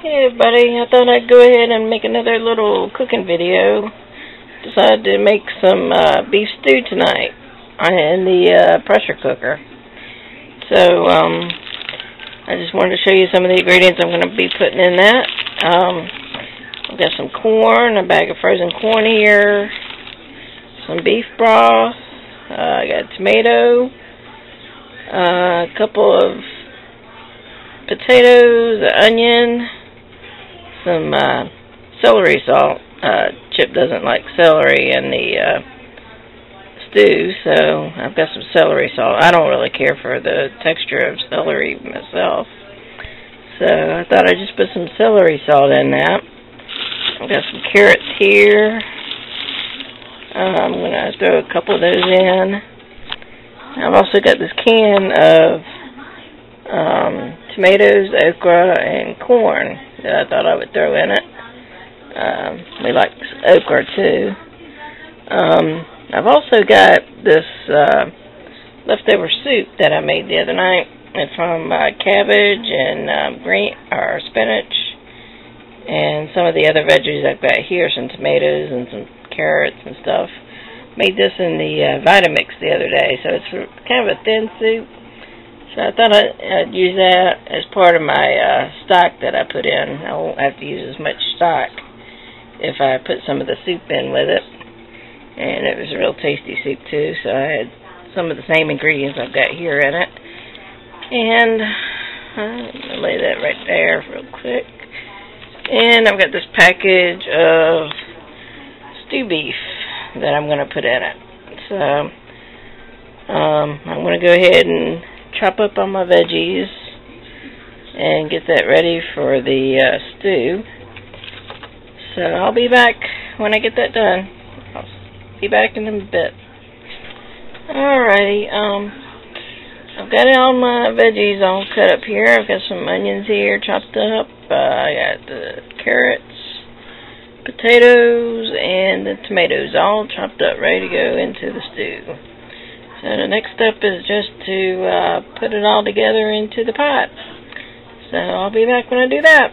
Hey everybody, I thought I'd go ahead and make another little cooking video. Decided to make some beef stew tonight in the pressure cooker. So I just wanted to show you some of the ingredients I'm going to be putting in that. I've got some corn, a bag of frozen corn here, some beef broth, I got a tomato, a couple of potatoes, an onion, some celery salt. Chip doesn't like celery in the stew, so I've got some celery salt. I don't really care for the texture of celery myself, so I thought I'd just put some celery salt in that. I've got some carrots here. I'm going to throw a couple of those in. I've also got this can of tomatoes, okra, and corn that I thought I would throw in it. We like okra too. I've also got this leftover soup that I made the other night. It's from cabbage and spinach and some of the other veggies I've got here, some tomatoes and some carrots and stuff. Made this in the Vitamix the other day, so it's kind of a thin soup. So I thought I'd use that as part of my stock that I put in. I won't have to use as much stock if I put some of the soup in with it. And it was a real tasty soup too, so I had some of the same ingredients I've got here in it. And I'll lay that right there real quick. And I've got this package of stew beef that I'm going to put in it. So I'm going to go ahead and chop up all my veggies and get that ready for the stew. So I'll be back when I get that done. I'll be back in a bit. Alrighty, I've got all my veggies all cut up here. I've got some onions here chopped up. I got the carrots, potatoes, and the tomatoes all chopped up, ready to go into the stew. So the next step is just to put it all together into the pot. So I'll be back when I do that.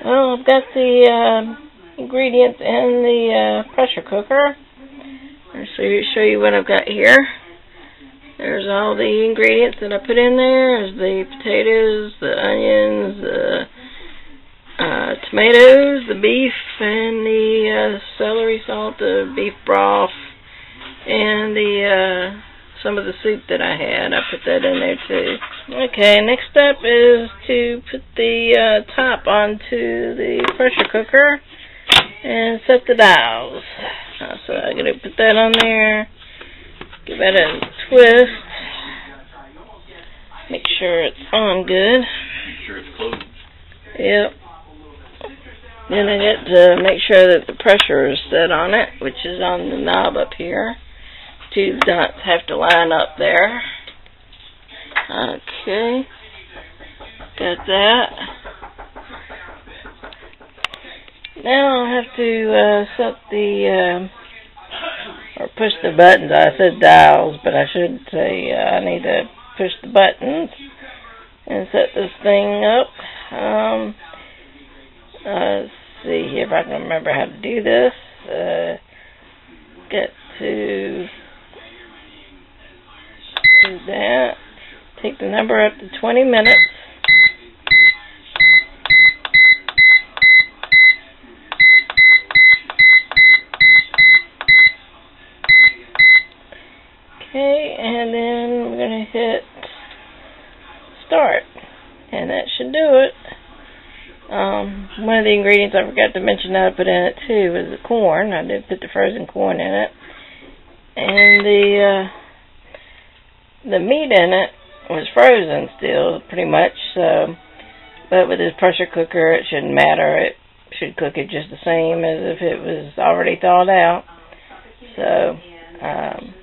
Well, I've got the ingredients in the pressure cooker. I'll show you what I've got here. There's all the ingredients that I put in there. There's the potatoes, the onions, the tomatoes, the beef, and the celery salt, the beef broth, and the some of the soup that I had. I put that in there too. Okay, next step is to put the top onto the pressure cooker and set the dials. So I'm going to put that on there, give that a twist, make sure it's on good. Make sure it's closed. Yep. Then I get to make sure that the pressure is set on it, which is on the knob up here. Two dots have to line up there. Okay. Got that. Now I'll have to set the, or push the buttons. I said dials, but I should say I need to push the buttons and set this thing up. Let's see if I can remember how to do this. Get to do that. Take the number up to 20 minutes. Okay, and then we're going to hit start, and that should do it. One of the ingredients I forgot to mention that I put in it too was the corn. I did put the frozen corn in it, and the meat in it was frozen still, pretty much. So, but with this pressure cooker, it shouldn't matter. It should cook it just the same as if it was already thawed out. So,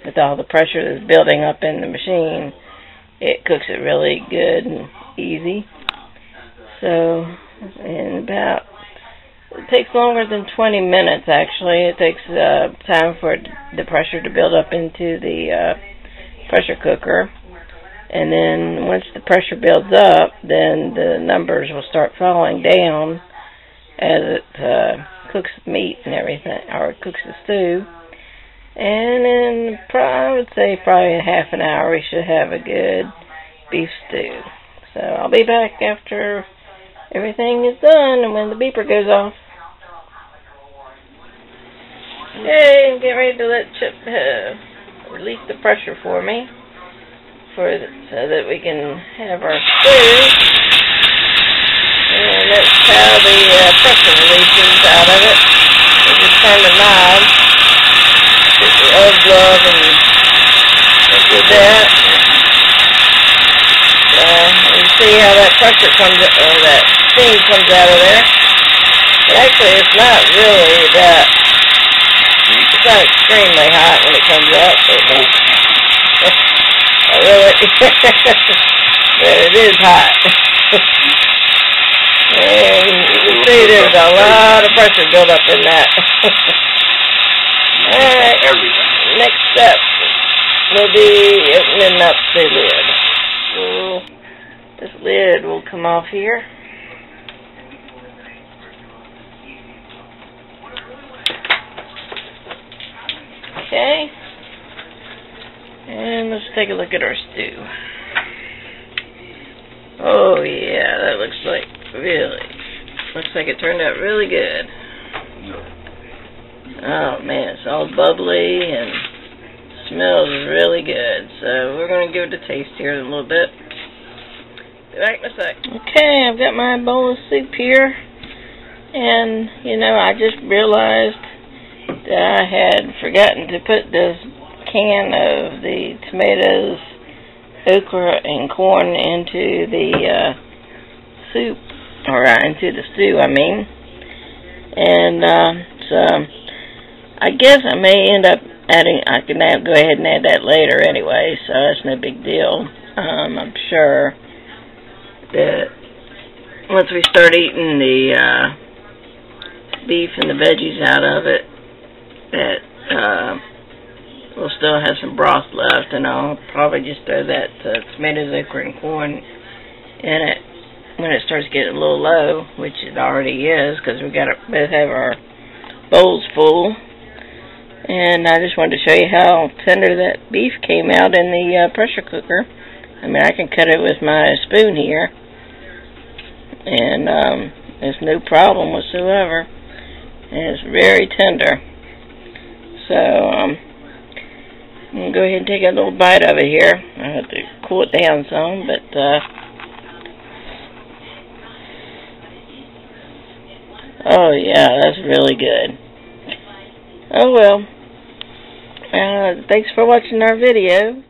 with all the pressure that's building up in the machine, it cooks it really good and easy. So, in about, it takes longer than 20 minutes actually. It takes time for the pressure to build up into the pressure cooker. And then once the pressure builds up, then the numbers will start falling down as it cooks the meat and everything, or cooks the stew. And in, I would say, probably in half an hour, we should have a good beef stew. So I'll be back after everything is done and when the beeper goes off. Okay, get ready to let Chip release the pressure for me, so that we can have our stew. And that's how the pressure releases out of it. We just turn the knob, put the oil glove, and do that. You see how that pressure comes, or that steam comes out of there. But actually, it's not really that. It's not extremely hot when it comes up. Oh, really? But it is hot. And you can see there's a lot of pressure built up in that. Alright, next step will be opening up the lid. So this lid will come off here. Okay, and let's take a look at our stew. Oh yeah, that looks like it turned out really good. Oh man, it's all bubbly and smells really good. So we're going to give it a taste here in a little bit. Be back in a sec. Okay, I've got my bowl of soup here, and you know, I just realized that I had forgotten to put this can of the tomatoes, okra, and corn into the soup, or into the stew, I mean. And so I guess I may end up adding, I can now go ahead and add that later anyway, so that's no big deal. I'm sure that once we start eating the beef and the veggies out of it, that we'll still have some broth left, and I'll probably just throw that tomatoes, okra, and corn in it when it starts getting a little low, which it already is, because we got to both have our bowls full. And I just wanted to show you how tender that beef came out in the pressure cooker. I mean, I can cut it with my spoon here, and there's no problem whatsoever. And it's very tender. So I'm going to go ahead and take a little bite of it here. I have to cool it down some, but oh yeah, that's really good. Oh well. Thanks for watching our video.